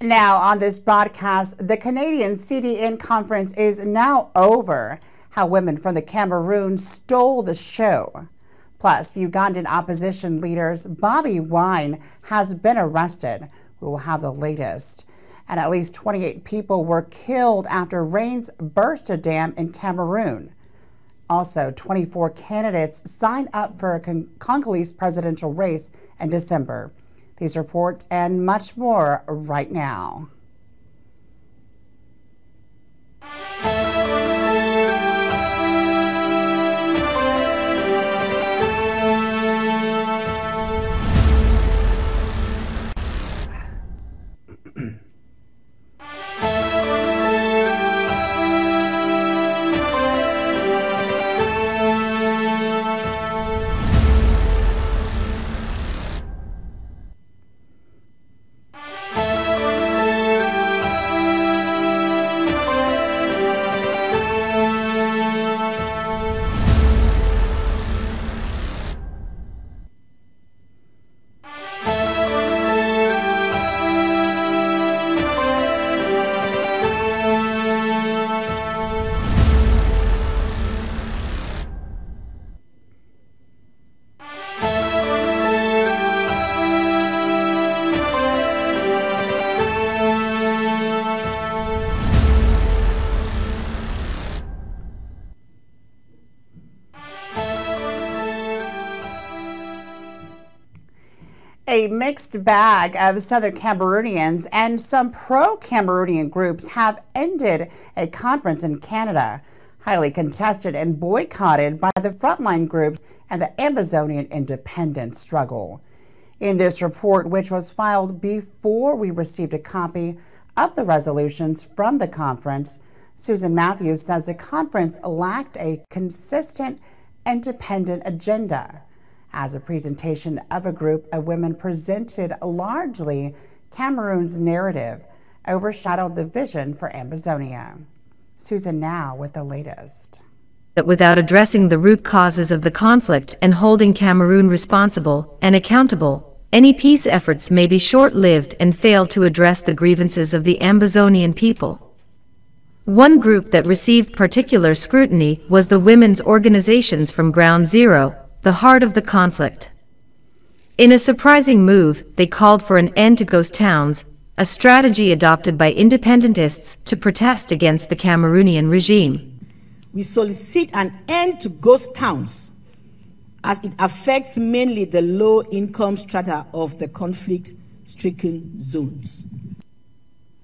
Now, on this broadcast, the Canadian CDN conference is now over. How women from the Cameroon stole the show. Plus, Ugandan opposition leaders Bobby Wine has been arrested. We will have the latest. And at least 28 people were killed after rains burst a dam in Cameroon. Also, 24 candidates signed up for a Congolese presidential race in December. These reports and much more right now. A mixed bag of Southern Cameroonians and some pro-Cameroonian groups have ended a conference in Canada, highly contested and boycotted by the frontline groups and the Ambazonian independence struggle. In this report, which was filed before we received a copy of the resolutions from the conference, Susan Matthews says the conference lacked a consistent independent agenda. As a presentation of a group of women presented largely Cameroon's narrative, overshadowed the vision for Ambazonia. Susan now with the latest. That without addressing the root causes of the conflict and holding Cameroon responsible and accountable, any peace efforts may be short-lived and fail to address the grievances of the Ambazonian people. One group that received particular scrutiny was the women's organizations from Ground Zero, the heart of the conflict. In a surprising move, they called for an end to ghost towns, a strategy adopted by independentists to protest against the Cameroonian regime. We solicit an end to ghost towns as it affects mainly the low-income strata of the conflict-stricken zones.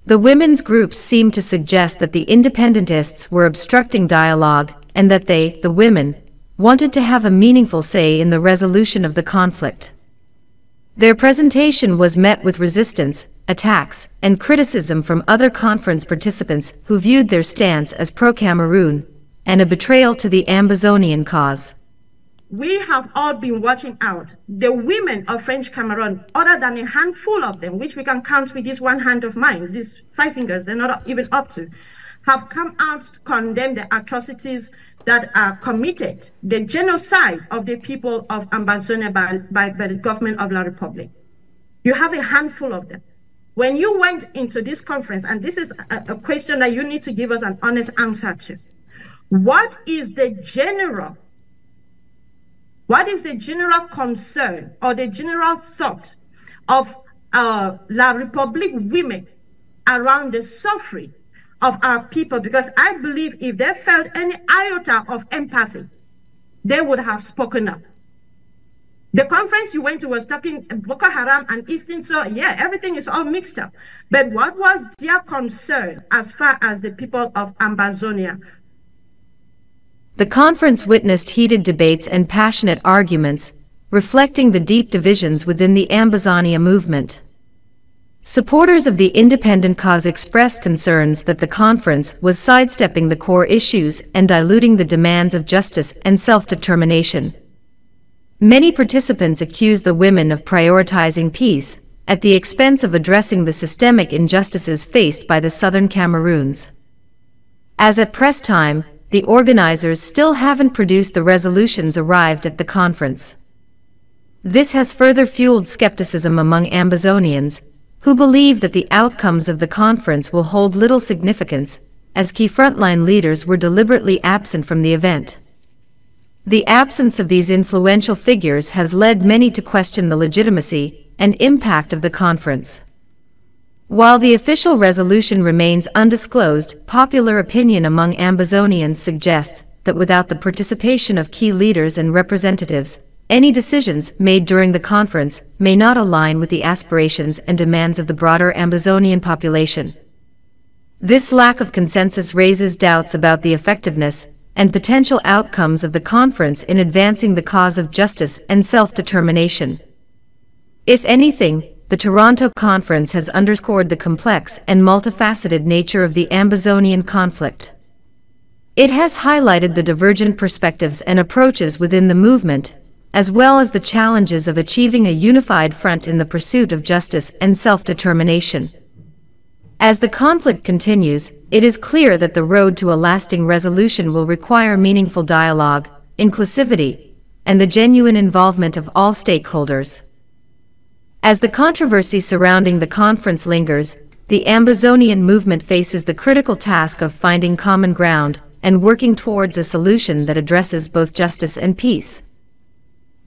The women's groups seemed to suggest that the independentists were obstructing dialogue and that they, the women, wanted to have a meaningful say in the resolution of the conflict. Their presentation was met with resistance, attacks, and criticism from other conference participants who viewed their stance as pro-Cameroon and a betrayal to the Ambazonian cause. We have all been watching out. The women of French Cameroon, other than a handful of them, which we can count with this one hand of mine, these 5 fingers, they're not even up to, have come out to condemn the atrocities that are committed, the genocide of the people of Ambazonia by the government of La Republic. You have a handful of them. When you went into this conference, and this is a question that you need to give us an honest answer to, what is the general concern or the general thought of La Republic women around the suffering of our people? Because I believe if they felt any iota of empathy, they would have spoken up. The conference you went to was talking Boko Haram and Eastern, so yeah, everything is all mixed up. But what was their concern as far as the people of Ambazonia? The conference witnessed heated debates and passionate arguments, reflecting the deep divisions within the Ambazonia movement. Supporters of the independent cause expressed concerns that the conference was sidestepping the core issues and diluting the demands of justice and self-determination. Many participants accused the women of prioritizing peace at the expense of addressing the systemic injustices faced by the Southern Cameroons. As at press time, the organizers still haven't produced the resolutions arrived at the conference. This has further fueled skepticism among Ambazonians, who believe that the outcomes of the conference will hold little significance, as key frontline leaders were deliberately absent from the event. The absence of these influential figures has led many to question the legitimacy and impact of the conference. While the official resolution remains undisclosed, popular opinion among Ambazonians suggests that without the participation of key leaders and representatives, any decisions made during the conference may not align with the aspirations and demands of the broader Ambazonian population. This lack of consensus raises doubts about the effectiveness and potential outcomes of the conference in advancing the cause of justice and self-determination. If anything, the Toronto Conference has underscored the complex and multifaceted nature of the Ambazonian conflict. It has highlighted the divergent perspectives and approaches within the movement, as well as the challenges of achieving a unified front in the pursuit of justice and self-determination. As the conflict continues, it is clear that the road to a lasting resolution will require meaningful dialogue, inclusivity, and the genuine involvement of all stakeholders. As the controversy surrounding the conference lingers, the Ambazonian movement faces the critical task of finding common ground and working towards a solution that addresses both justice and peace.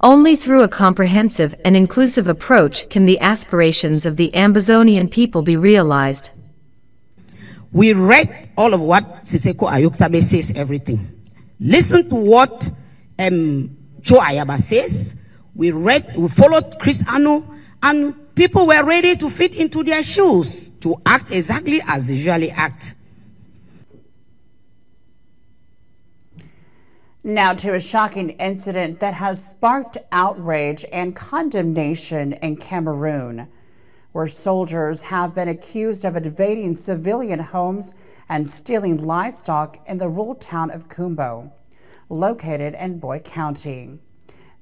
Only through a comprehensive and inclusive approach can the aspirations of the Ambazonian people be realized. We read all of what Siseko Ayoktabe says, everything. Listen to what Joe Ayaba says. We followed Chris Ano, and people were ready to fit into their shoes, to act exactly as they usually act. Now to a shocking incident that has sparked outrage and condemnation in Cameroon, where soldiers have been accused of invading civilian homes and stealing livestock in the rural town of Kumbo, located in Boy County.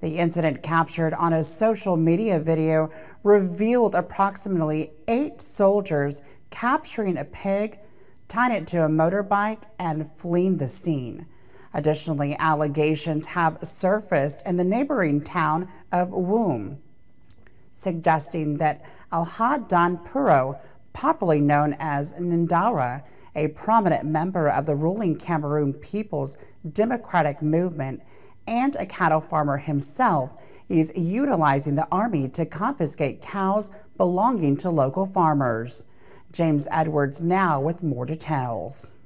The incident, captured on a social media video, revealed approximately 8 soldiers capturing a pig, tying it to a motorbike, and fleeing the scene. Additionally, allegations have surfaced in the neighboring town of Woom, suggesting that Alhadan Puro, popularly known as Ndawra, a prominent member of the ruling Cameroon People's Democratic Movement and a cattle farmer himself, is utilizing the army to confiscate cows belonging to local farmers. James Edwards now with more details.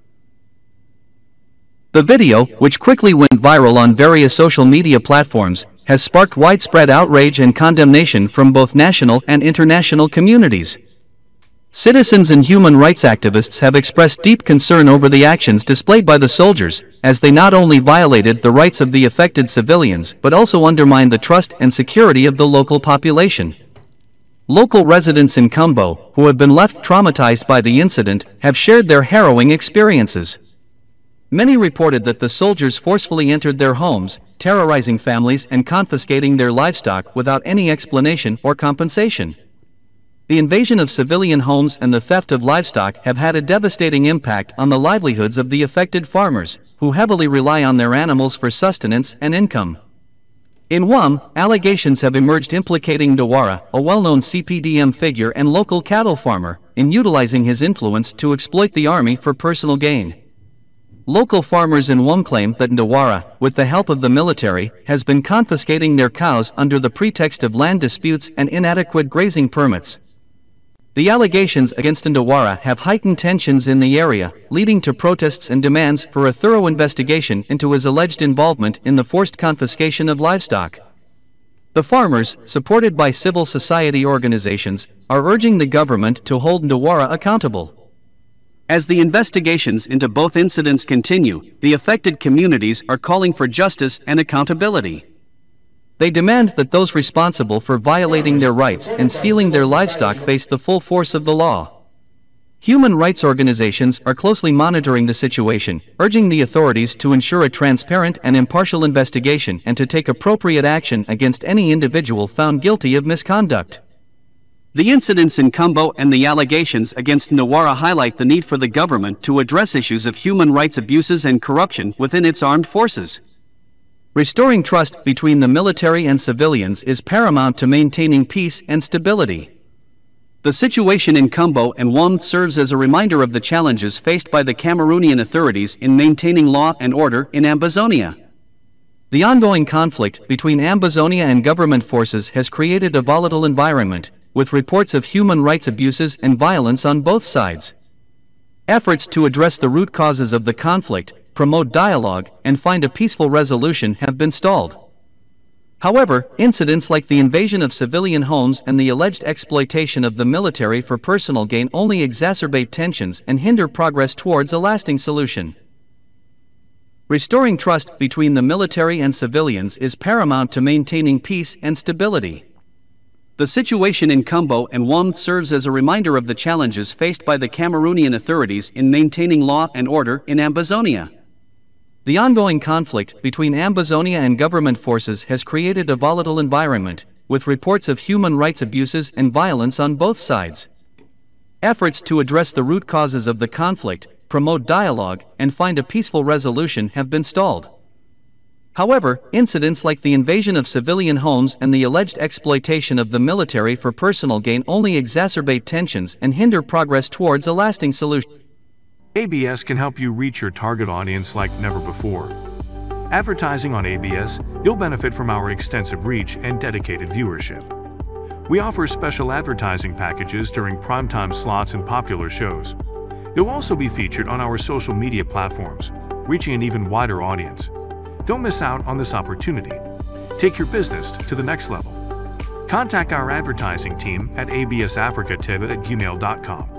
The video, which quickly went viral on various social media platforms, has sparked widespread outrage and condemnation from both national and international communities. Citizens and human rights activists have expressed deep concern over the actions displayed by the soldiers, as they not only violated the rights of the affected civilians but also undermined the trust and security of the local population. Local residents in Kumbo, who have been left traumatized by the incident, have shared their harrowing experiences. Many reported that the soldiers forcefully entered their homes, terrorizing families and confiscating their livestock without any explanation or compensation. The invasion of civilian homes and the theft of livestock have had a devastating impact on the livelihoods of the affected farmers, who heavily rely on their animals for sustenance and income. In Wum, allegations have emerged implicating Ndawra, a well-known CPDM figure and local cattle farmer, in utilizing his influence to exploit the army for personal gain. Local farmers in Wum claim that Ndawra, with the help of the military, has been confiscating their cows under the pretext of land disputes and inadequate grazing permits. The allegations against Ndawra have heightened tensions in the area, leading to protests and demands for a thorough investigation into his alleged involvement in the forced confiscation of livestock. The farmers, supported by civil society organizations, are urging the government to hold Ndawra accountable. As the investigations into both incidents continue, the affected communities are calling for justice and accountability. They demand that those responsible for violating their rights and stealing their livestock face the full force of the law. Human rights organizations are closely monitoring the situation, urging the authorities to ensure a transparent and impartial investigation and to take appropriate action against any individual found guilty of misconduct. The incidents in Kumbo and the allegations against Ndawra highlight the need for the government to address issues of human rights abuses and corruption within its armed forces. Restoring trust between the military and civilians is paramount to maintaining peace and stability. The situation in Kumbo and Wam serves as a reminder of the challenges faced by the Cameroonian authorities in maintaining law and order in Ambazonia. The ongoing conflict between Ambazonia and government forces has created a volatile environment, with reports of human rights abuses and violence on both sides. Efforts to address the root causes of the conflict, promote dialogue, and find a peaceful resolution have been stalled. However, incidents like the invasion of civilian homes and the alleged exploitation of the military for personal gain only exacerbate tensions and hinder progress towards a lasting solution. Restoring trust between the military and civilians is paramount to maintaining peace and stability. The situation in Kumbo and Wam serves as a reminder of the challenges faced by the Cameroonian authorities in maintaining law and order in Ambazonia. The ongoing conflict between Ambazonia and government forces has created a volatile environment, with reports of human rights abuses and violence on both sides. Efforts to address the root causes of the conflict, promote dialogue, and find a peaceful resolution have been stalled. However, incidents like the invasion of civilian homes and the alleged exploitation of the military for personal gain only exacerbate tensions and hinder progress towards a lasting solution. ABS can help you reach your target audience like never before. Advertising on ABS, you'll benefit from our extensive reach and dedicated viewership. We offer special advertising packages during primetime slots and popular shows. You'll also be featured on our social media platforms, reaching an even wider audience. Don't miss out on this opportunity. Take your business to the next level. Contact our advertising team at absafricatv@gmail.com.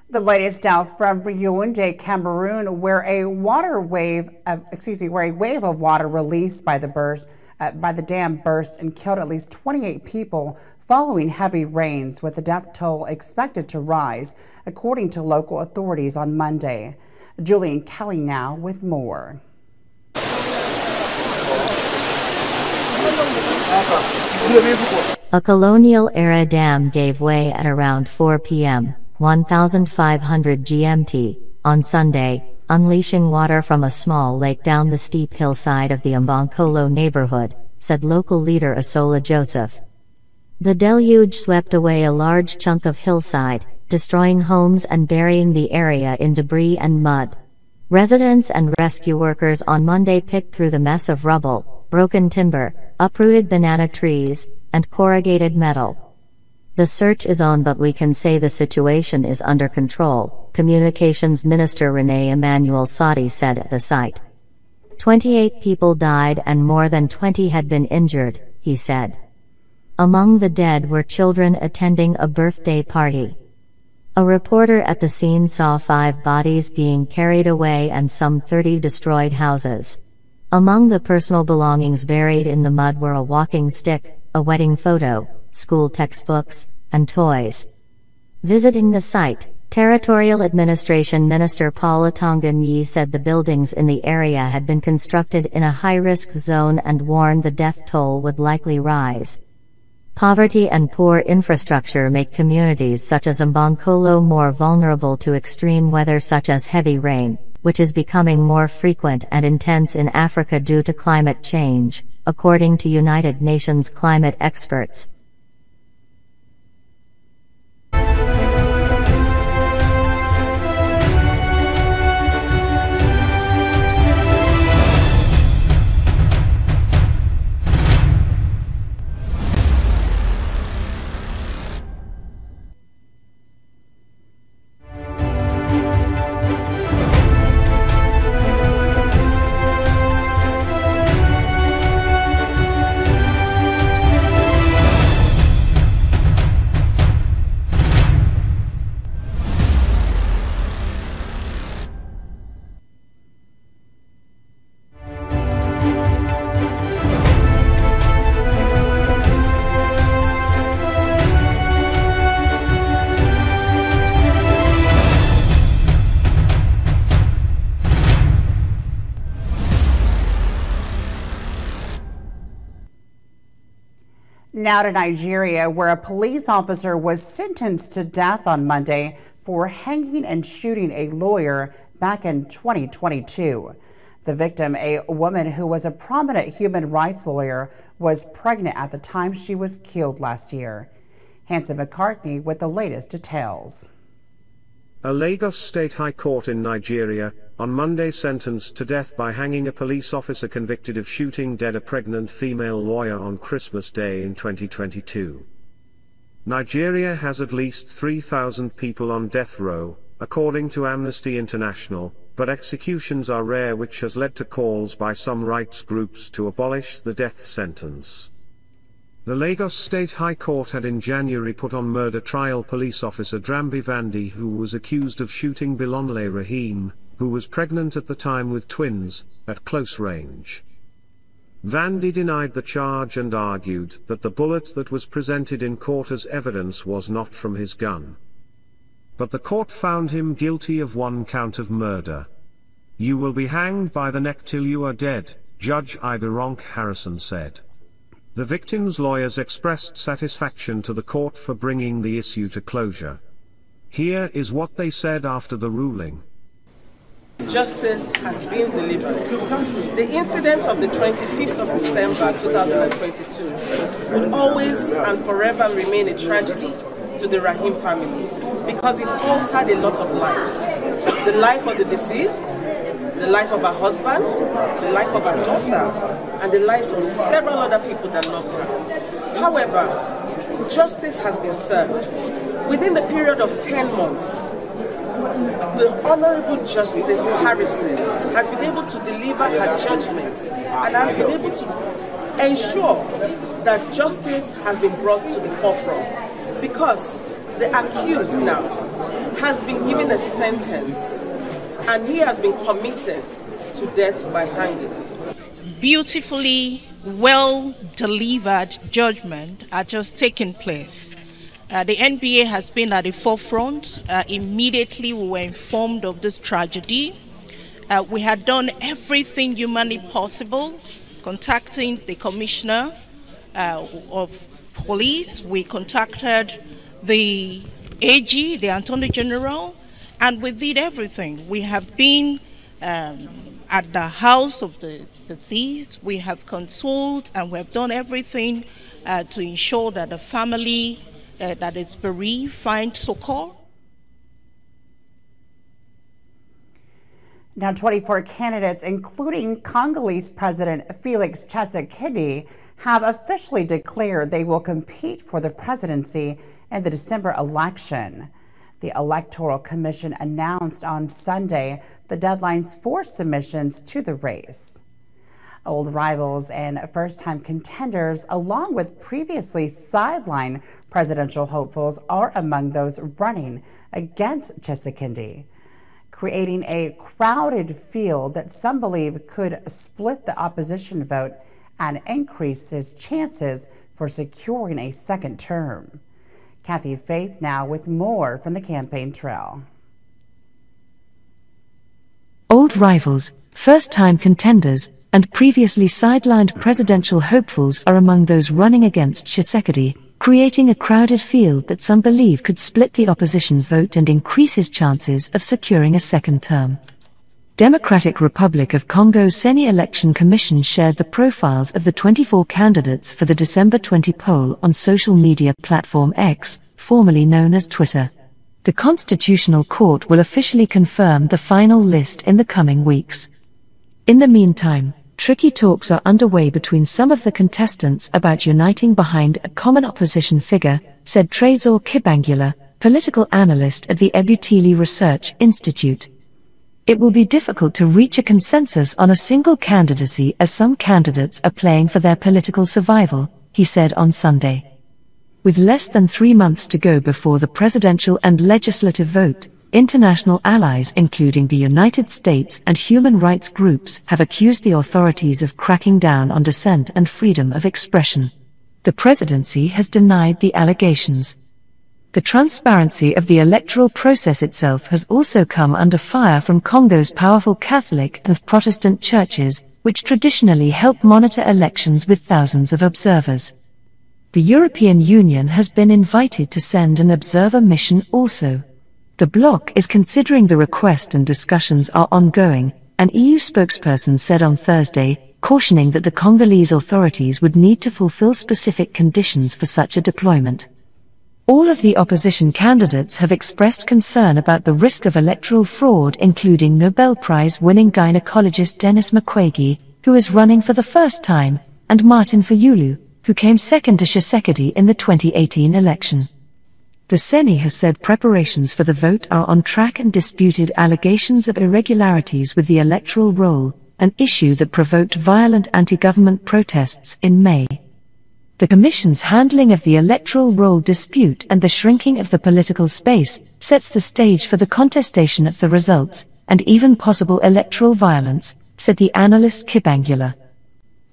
The latest now from Yaoundé, Cameroon, where a wave of water released by the dam burst and killed at least 28 people following heavy rains, with the death toll expected to rise, according to local authorities on Monday. Julian Kelly now with more. A colonial-era dam gave way at around 4 p.m. 1500 GMT, on Sunday, unleashing water from a small lake down the steep hillside of the Mbankolo neighborhood, said local leader Asola Joseph. The deluge swept away a large chunk of hillside, destroying homes and burying the area in debris and mud. Residents and rescue workers on Monday picked through the mess of rubble, broken timber, uprooted banana trees, and corrugated metal. The search is on, but we can say the situation is under control, Communications Minister René Emmanuel Sadi said at the site. 28 people died and more than 20 had been injured, he said. Among the dead were children attending a birthday party. A reporter at the scene saw 5 bodies being carried away and some 30 destroyed houses. Among the personal belongings buried in the mud were a walking stick, a wedding photo, school textbooks, and toys. Visiting the site, Territorial Administration Minister Paul Atonganyi said the buildings in the area had been constructed in a high-risk zone and warned the death toll would likely rise. Poverty and poor infrastructure make communities such as Mbankolo more vulnerable to extreme weather such as heavy rain, which is becoming more frequent and intense in Africa due to climate change, according to United Nations climate experts. Now to Nigeria, where a police officer was sentenced to death on Monday for hanging and shooting a lawyer back in 2022. The victim, a woman who was a prominent human rights lawyer, was pregnant at the time she was killed last year. Hanson McCartney with the latest details. A Lagos State High Court in Nigeria, on Monday sentenced to death by hanging a police officer convicted of shooting dead a pregnant female lawyer on Christmas Day in 2022. Nigeria has at least 3,000 people on death row, according to Amnesty International, but executions are rare, which has led to calls by some rights groups to abolish the death sentence. The Lagos State High Court had in January put on murder trial police officer Drambi Vandi, who was accused of shooting Bilonle Rahim, who was pregnant at the time with twins, at close range. Vandi denied the charge and argued that the bullet that was presented in court as evidence was not from his gun. But the court found him guilty of one count of murder. "You will be hanged by the neck till you are dead," Judge Ibironk Harrison said. The victim's lawyers expressed satisfaction to the court for bringing the issue to closure. Here is what they said after the ruling. Justice has been delivered. The incident of the 25th of December 2022 would always and forever remain a tragedy to the Rahim family because it altered a lot of lives. The life of the deceased, the life of her husband, the life of her daughter, and the lives of several other people that loved her. However, justice has been served. Within the period of 10 months, the Honorable Justice Harrison has been able to deliver her judgment and has been able to ensure that justice has been brought to the forefront because the accused now has been given a sentence and he has been committed to death by hanging. Beautifully well delivered judgment are just taking place. The NBA has been at the forefront. Immediately we were informed of this tragedy. We had done everything humanly possible, contacting the commissioner of police. We contacted the AG, the Attorney General, and we did everything. We have been at the house of the deceased. We have consoled and we have done everything to ensure that the family that is bereaved find succor. Now, 24 candidates, including Congolese President Felix Tshisekedi, have officially declared they will compete for the presidency in the December election. The Electoral Commission announced on Sunday the deadlines for submissions to the race. Old rivals and first-time contenders, along with previously sidelined presidential hopefuls, are among those running against Tshisekedi, creating a crowded field that some believe could split the opposition vote and increase his chances for securing a second term. Kathy Faith now with more from the campaign trail. Old rivals, first-time contenders, and previously sidelined presidential hopefuls are among those running against Tshisekedi, creating a crowded field that some believe could split the opposition vote and increase his chances of securing a second term. Democratic Republic of Congo's CENI Election Commission shared the profiles of the 24 candidates for the December 20 poll on social media platform X, formerly known as Twitter. The Constitutional Court will officially confirm the final list in the coming weeks. In the meantime, tricky talks are underway between some of the contestants about uniting behind a common opposition figure, said Trésor Kibangula, political analyst at the Ebutili Research Institute. It will be difficult to reach a consensus on a single candidacy as some candidates are playing for their political survival, he said on Sunday. With less than 3 months to go before the presidential and legislative vote, international allies including the United States and human rights groups have accused the authorities of cracking down on dissent and freedom of expression. The presidency has denied the allegations. The transparency of the electoral process itself has also come under fire from Congo's powerful Catholic and Protestant churches, which traditionally help monitor elections with thousands of observers. The European Union has been invited to send an observer mission also. The bloc is considering the request and discussions are ongoing, an EU spokesperson said on Thursday, cautioning that the Congolese authorities would need to fulfill specific conditions for such a deployment. All of the opposition candidates have expressed concern about the risk of electoral fraud, including Nobel Prize-winning gynecologist Denis Mukwege, who is running for the first time, and Martin Fayulu, who came second to Tshisekedi in the 2018 election. The CENI has said preparations for the vote are on track and disputed allegations of irregularities with the electoral roll, an issue that provoked violent anti-government protests in May. The Commission's handling of the electoral roll dispute and the shrinking of the political space sets the stage for the contestation of the results, and even possible electoral violence, said the analyst Kibangula.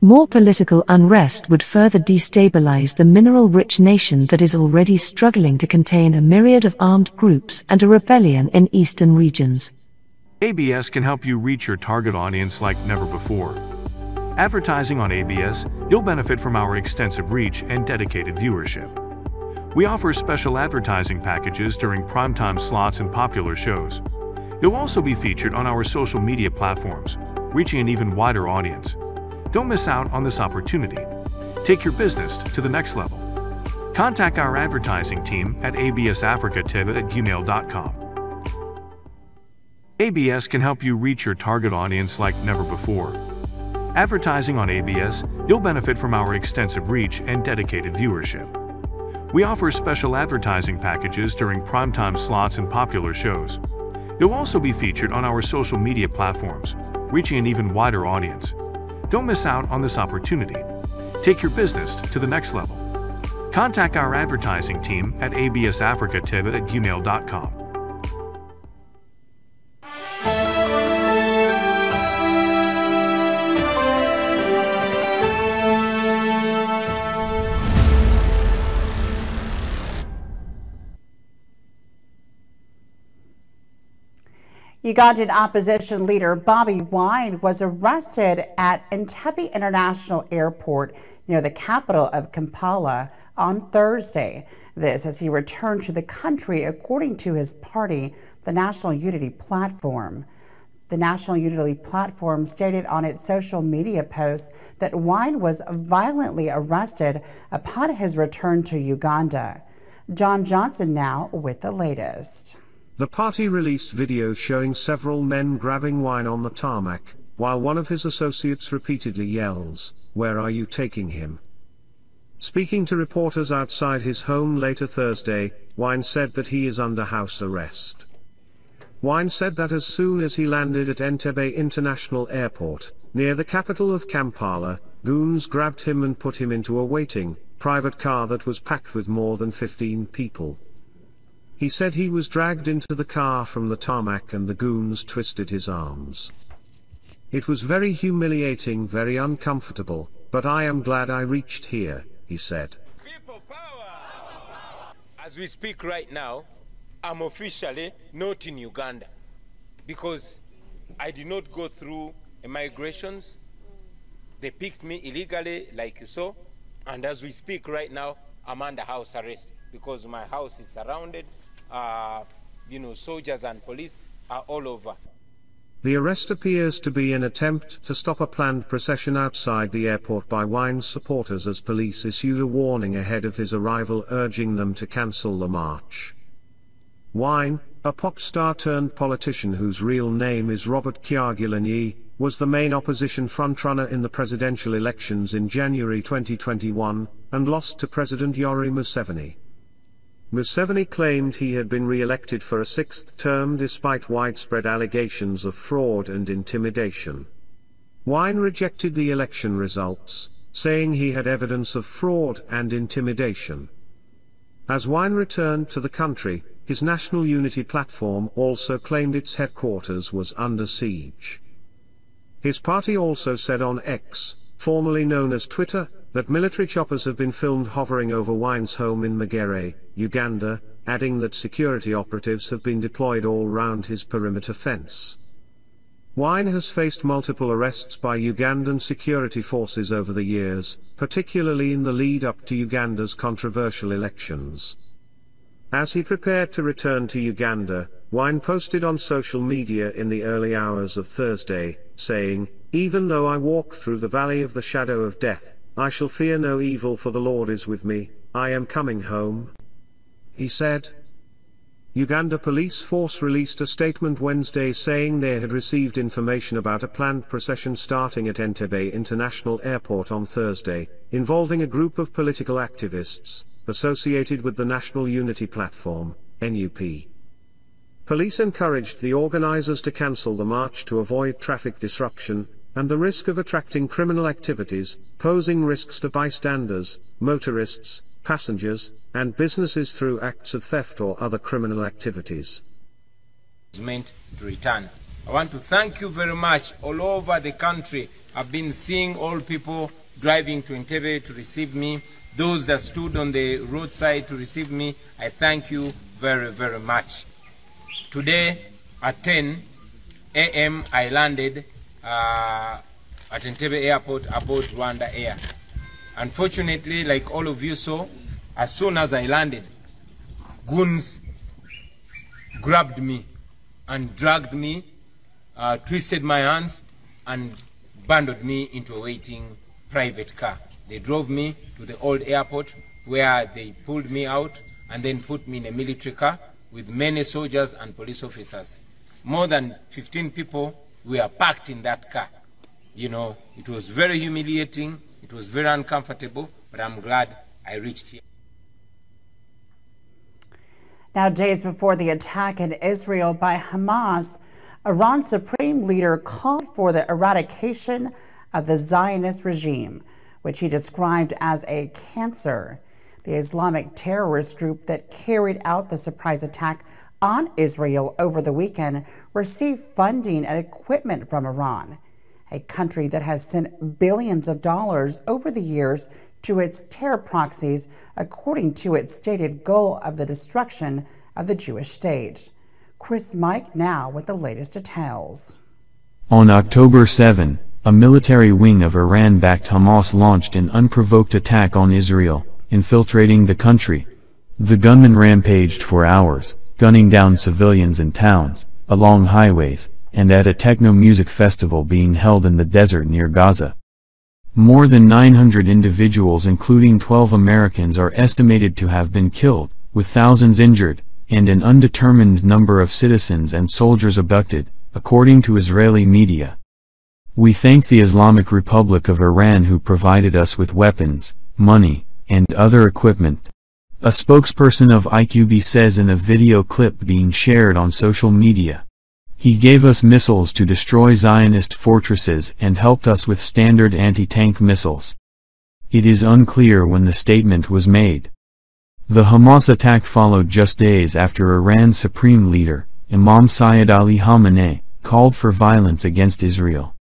More political unrest would further destabilize the mineral-rich nation that is already struggling to contain a myriad of armed groups and a rebellion in eastern regions. ABS can help you reach your target audience like never before. Advertising on ABS, you'll benefit from our extensive reach and dedicated viewership. We offer special advertising packages during primetime slots and popular shows. You'll also be featured on our social media platforms, reaching an even wider audience. Don't miss out on this opportunity. Take your business to the next level. Contact our advertising team at absafricativ@gmail.com. ABS can help you reach your target audience like never before. Advertising on ABS, you'll benefit from our extensive reach and dedicated viewership. We offer special advertising packages during primetime slots and popular shows. You'll also be featured on our social media platforms, reaching an even wider audience. Don't miss out on this opportunity. Take your business to the next level. Contact our advertising team at absafricativ@gmail.com. Ugandan opposition leader Bobi Wine was arrested at Entebbe International Airport near the capital of Kampala on Thursday. This as he returned to the country, according to his party, the National Unity Platform. The National Unity Platform stated on its social media posts that Wine was violently arrested upon his return to Uganda. John Johnson now with the latest. The party released videos showing several men grabbing Wine on the tarmac, while one of his associates repeatedly yells, "Where are you taking him?" Speaking to reporters outside his home later Thursday, Wine said that he is under house arrest. Wine said that as soon as he landed at Entebbe International Airport, near the capital of Kampala, goons grabbed him and put him into a waiting, private car that was packed with more than 15 people. He said he was dragged into the car from the tarmac and the goons twisted his arms. "It was very humiliating, very uncomfortable, but I am glad I reached here," he said. People power! As we speak right now, I'm officially not in Uganda because I did not go through immigrations. They picked me illegally like you saw, and as we speak right now, I'm under house arrest because my house is surrounded. Soldiers and police are all over. The arrest appears to be an attempt to stop a planned procession outside the airport by Wine's supporters as police issued a warning ahead of his arrival urging them to cancel the march. Wine, a pop star turned politician whose real name is Robert Kyagulanyi, was the main opposition frontrunner in the presidential elections in January 2021, and lost to President Yoweri Museveni. Museveni claimed he had been re-elected for a sixth term despite widespread allegations of fraud and intimidation. Wine rejected the election results, saying he had evidence of fraud and intimidation. As Wine returned to the country, his National Unity Platform also claimed its headquarters was under siege. His party also said on X, formerly known as Twitter, that military choppers have been filmed hovering over Wine's home in Magere, Uganda, adding that security operatives have been deployed all round his perimeter fence. Wine has faced multiple arrests by Ugandan security forces over the years, particularly in the lead-up to Uganda's controversial elections. As he prepared to return to Uganda, Wine posted on social media in the early hours of Thursday, saying, "Even though I walk through the valley of the shadow of death, I shall fear no evil, for the Lord is with me. I am coming home," he said. Uganda Police Force released a statement Wednesday saying they had received information about a planned procession starting at Entebbe International Airport on Thursday, involving a group of political activists associated with the National Unity Platform, NUP. Police encouraged the organizers to cancel the march to avoid traffic disruption and the risk of attracting criminal activities, posing risks to bystanders, motorists, passengers, and businesses through acts of theft or other criminal activities. It's meant to return. I want to thank you very much. All over the country, I've been seeing all people driving to Entebbe to receive me, those that stood on the roadside to receive me. I thank you very, very much. Today at 10 a.m. I landed at Entebbe Airport aboard Rwanda Air. Unfortunately, like all of you saw, as soon as I landed, goons grabbed me and dragged me, twisted my hands, and bundled me into a waiting private car. They drove me to the old airport where they pulled me out and then put me in a military car with many soldiers and police officers. More than 15 people were packed in that car. You know, it was very humiliating, it was very uncomfortable, but I'm glad I reached here. Now, days before the attack in Israel by Hamas, Iran's supreme leader called for the eradication of the Zionist regime, which he described as a cancer. The Islamic terrorist group that carried out the surprise attack on Israel over the weekend received funding and equipment from Iran, a country that has sent billions of dollars over the years to its terror proxies, according to its stated goal of the destruction of the Jewish state. Chris Mike now with the latest details. On October 7, a military wing of Iran-backed Hamas launched an unprovoked attack on Israel, infiltrating the country. The gunmen rampaged for hours, gunning down civilians in towns, along highways, and at a techno music festival being held in the desert near Gaza. More than 900 individuals, including 12 Americans, are estimated to have been killed, with thousands injured, and an undetermined number of citizens and soldiers abducted, according to Israeli media. "We thank the Islamic Republic of Iran who provided us with weapons, money, and other equipment," a spokesperson of IQB says in a video clip being shared on social media. "He gave us missiles to destroy Zionist fortresses and helped us with standard anti-tank missiles." It is unclear when the statement was made. The Hamas attack followed just days after Iran's supreme leader, Imam Sayyid Ali Khamenei, called for violence against Israel.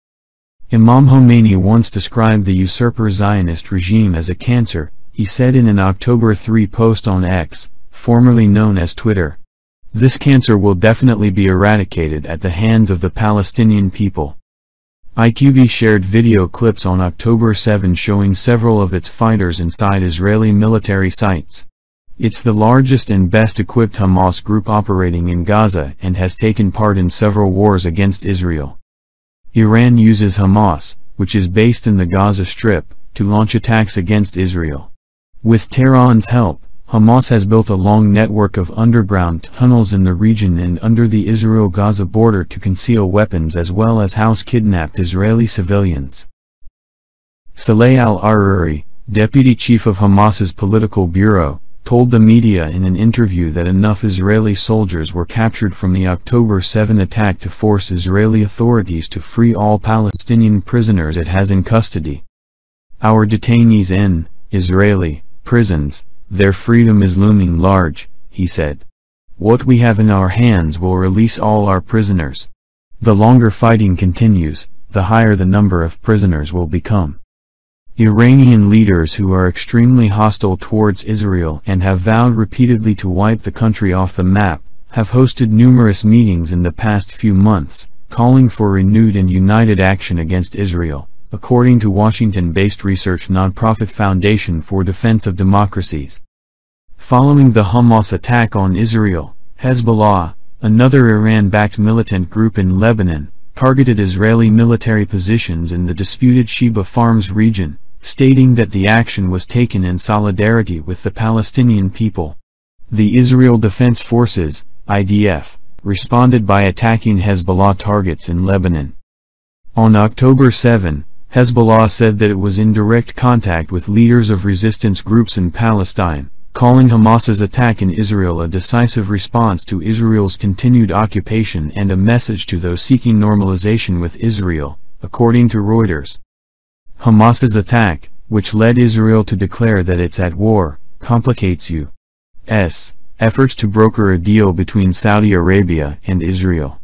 Imam Khomeini once described the usurper Zionist regime as a cancer, he said in an October 3 post on X, formerly known as Twitter. "This cancer will definitely be eradicated at the hands of the Palestinian people." IQB shared video clips on October 7 showing several of its fighters inside Israeli military sites. It's the largest and best-equipped Hamas group operating in Gaza and has taken part in several wars against Israel. Iran uses Hamas, which is based in the Gaza Strip, to launch attacks against Israel. With Tehran's help, Hamas has built a long network of underground tunnels in the region and under the Israel-Gaza border to conceal weapons as well as house kidnapped Israeli civilians. Saleh al-Aruri, deputy chief of Hamas's political bureau, told the media in an interview that enough Israeli soldiers were captured from the October 7 attack to force Israeli authorities to free all Palestinian prisoners it has in custody. "Our detainees in Israeli prisons, their freedom is looming large," he said. "What we have in our hands will release all our prisoners. The longer fighting continues, the higher the number of prisoners will become." Iranian leaders who are extremely hostile towards Israel and have vowed repeatedly to wipe the country off the map, have hosted numerous meetings in the past few months, calling for renewed and united action against Israel, according to Washington-based research nonprofit Foundation for Defense of Democracies. Following the Hamas attack on Israel, Hezbollah, another Iran-backed militant group in Lebanon, targeted Israeli military positions in the disputed Sheba Farms region, stating that the action was taken in solidarity with the Palestinian people. The Israel Defense Forces, IDF, responded by attacking Hezbollah targets in Lebanon. On October 7, Hezbollah said that it was in direct contact with leaders of resistance groups in Palestine, calling Hamas's attack in Israel a decisive response to Israel's continued occupation and a message to those seeking normalization with Israel, according to Reuters. Hamas's attack, which led Israel to declare that it's at war, complicates U.S. efforts to broker a deal between Saudi Arabia and Israel.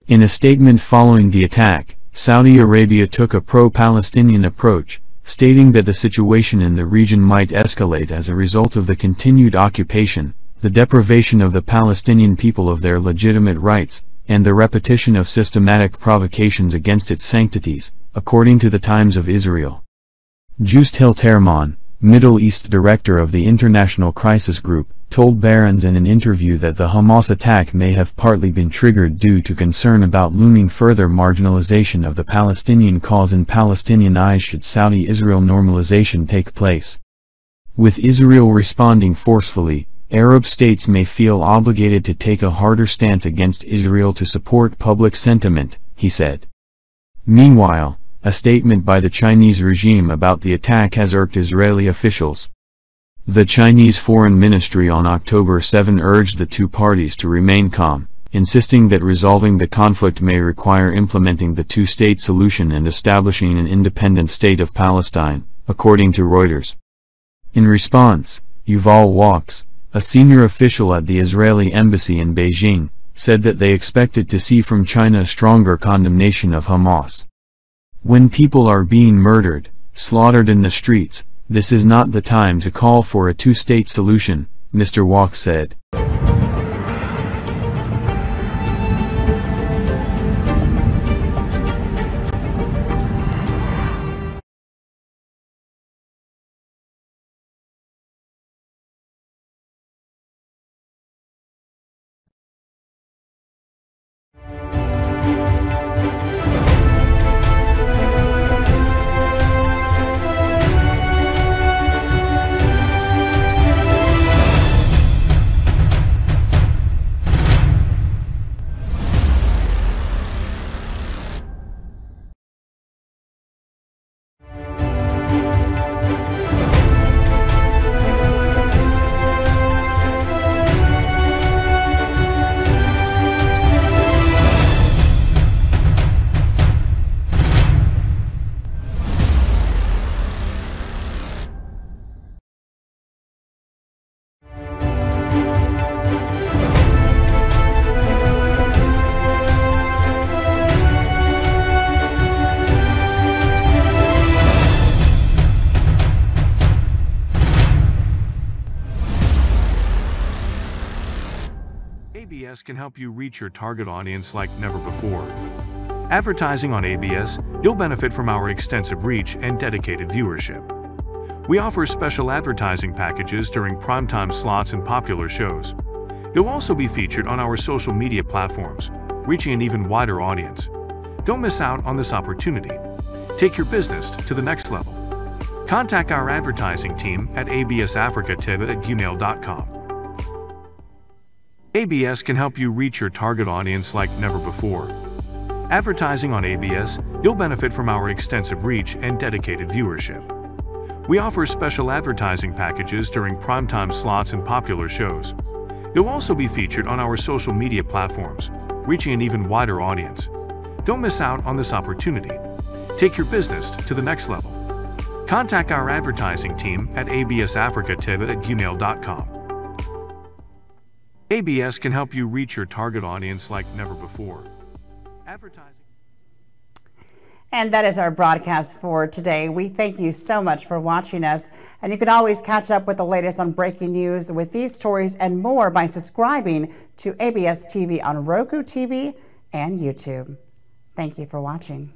In a statement following the attack, Saudi Arabia took a pro-Palestinian approach, stating that the situation in the region might escalate as a result of the continued occupation, the deprivation of the Palestinian people of their legitimate rights, and the repetition of systematic provocations against its sanctities, according to the Times of Israel. Just Hilterman, Middle East director of the International Crisis Group, told Barron's in an interview that the Hamas attack may have partly been triggered due to concern about looming further marginalization of the Palestinian cause in Palestinian eyes should Saudi-Israel normalization take place. With Israel responding forcefully, Arab states may feel obligated to take a harder stance against Israel to support public sentiment, he said. Meanwhile, a statement by the Chinese regime about the attack has irked Israeli officials. The Chinese Foreign Ministry on October 7 urged the two parties to remain calm, insisting that resolving the conflict may require implementing the two-state solution and establishing an independent state of Palestine, according to Reuters. In response, Yuval Wachs, a senior official at the Israeli embassy in Beijing, said that they expected to see from China stronger condemnation of Hamas. When people are being murdered, slaughtered in the streets, this is not the time to call for a two-state solution, Mr. Wachs said. ABS can help you reach your target audience like never before. Advertising on ABS, you'll benefit from our extensive reach and dedicated viewership. We offer special advertising packages during primetime slots and popular shows. You'll also be featured on our social media platforms, reaching an even wider audience. Don't miss out on this opportunity. Take your business to the next level. Contact our advertising team at absafricatv@gmail.com. ABS can help you reach your target audience like never before. Advertising on ABS, you'll benefit from our extensive reach and dedicated viewership. We offer special advertising packages during primetime slots and popular shows. You'll also be featured on our social media platforms, reaching an even wider audience. Don't miss out on this opportunity. Take your business to the next level. Contact our advertising team at absafricatv@gmail.com. ABS can help you reach your target audience like never before. Advertising. And that is our broadcast for today. We thank you so much for watching us. And you can always catch up with the latest on breaking news with these stories and more by subscribing to ABS TV on Roku TV, and YouTube. Thank you for watching.